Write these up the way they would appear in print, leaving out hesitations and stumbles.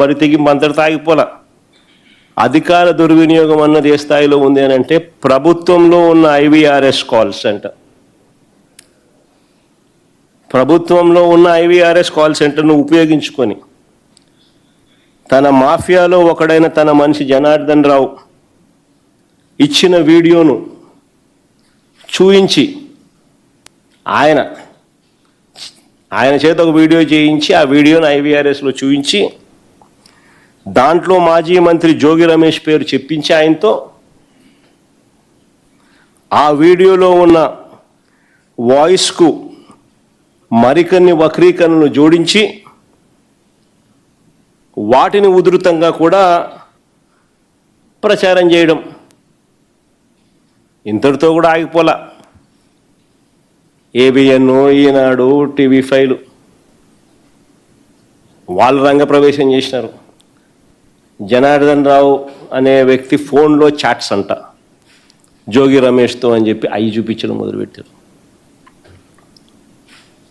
బరితెగింపు అంతటితో ఆగిపోలా. అధికార దుర్వినియోగం అన్నది ఏ స్థాయిలో ఉంది అని అంటే ప్రభుత్వంలో ఉన్న ఐవీఆర్ఎస్ కాల్స్ అంట. ప్రభుత్వంలో ఉన్న ఐవీఆర్ఎస్ కాల్ సెంటర్ను ఉపయోగించుకొని తన మాఫియాలో ఒకడైన తన మనిషి జనార్దన్ రావు ఇచ్చిన వీడియోను చూయించి ఆయన చేత ఒక వీడియో చేయించి ఆ వీడియోను ఐవీఆర్ఎస్లో చూయించి దాంట్లో మాజీ మంత్రి జోగి రమేష్ పేరు చెప్పించి ఆయనతో ఆ వీడియోలో ఉన్న వాయిస్కు మరికొన్ని వక్రీకరణలు జోడించి వాటిని ఉధృతంగా కూడా ప్రచారం చేయడం. ఇంతటితో కూడా ఆగిపోలా. ఏబిఎన్, ఈనాడు, TV5 వాళ్ళు రంగప్రవేశం చేసినారు. జనార్దన్ రావు అనే వ్యక్తి ఫోన్లో చాట్స్ అంట జోగి రమేష్తో అని చెప్పి అవి చూపించడం మొదలుపెట్టారు.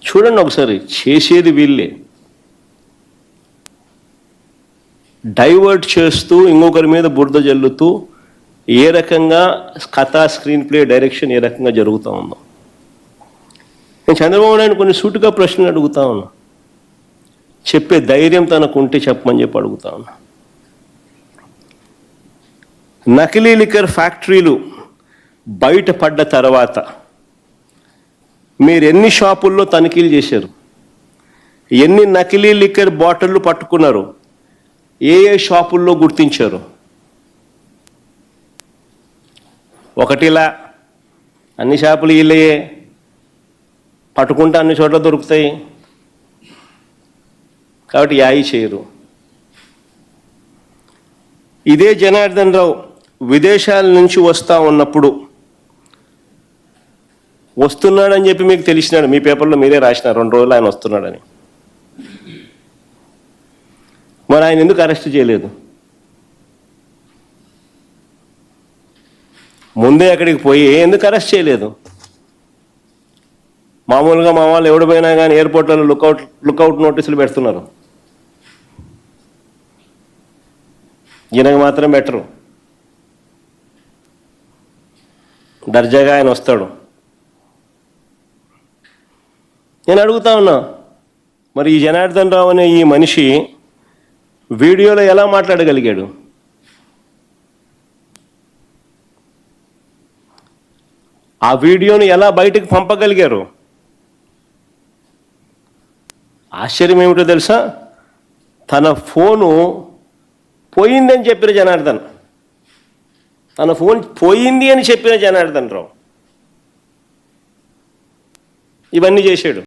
చూడండి ఒకసారి, చేసేది వీళ్ళే. డైవర్ట్ చేస్తూ ఇంకొకరి మీద బురద జల్లుతూ ఏ రకంగా కథా స్క్రీన్ ప్లే డైరెక్షన్ ఏ రకంగా జరుగుతూ ఉందో. నేను చంద్రబాబు నాయుడు కొన్ని సూటిగా ప్రశ్నలు అడుగుతా ఉన్నా. చెప్పే ధైర్యం తనకు ఉంటే చెప్పమని చెప్పి అడుగుతా ఉన్నా. నకిలీ లిక్కర్ ఫ్యాక్టరీలు బయటపడ్డ తర్వాత మీరు ఎన్ని షాపుల్లో తనిఖీలు చేశారు? ఎన్ని నకిలీ లిక్కర్ బాటిళ్ళు పట్టుకున్నారు? ఏ షాపుల్లో గుర్తించారు? ఒకటిలా అన్ని షాపులు వీళ్ళయే, పట్టుకుంటే అన్ని చోట్ల దొరుకుతాయి కాబట్టి యాయి చేయరు. ఇదే జనార్దన్ రావు విదేశాల నుంచి వస్తూ ఉన్నప్పుడు వస్తున్నాడని చెప్పి మీకు తెలిసినాడు, మీ పేపర్లో మీరే రాసినారు 2 రోజులు ఆయన వస్తున్నాడని. మరి ఆయన ఎందుకు అరెస్ట్ చేయలేదు? ముందే అక్కడికి పోయి ఎందుకు అరెస్ట్ చేయలేదు? మామూలుగా మా వాళ్ళు ఎవడు పోయినా కానీ ఎయిర్పోర్ట్లలో లుకౌట్ నోటీసులు పెడుతున్నారు. ఈయనకు మాత్రం బెటరు. దర్జాగా ఆయన వస్తాడు. నేను అడుగుతా ఉన్నా, మరి ఈ జనార్దన్ రావు అనే ఈ మనిషి వీడియోలో ఎలా మాట్లాడగలిగాడు? ఆ వీడియోను ఎలా బయటకు పంపగలిగారు? ఆశ్చర్యం ఏమిటో తెలుసా? తన ఫోను పోయిందని చెప్పిన జనార్దన్, తన ఫోన్ పోయింది అని చెప్పిన జనార్దన్ రావు ఇవన్నీ చేశాడు.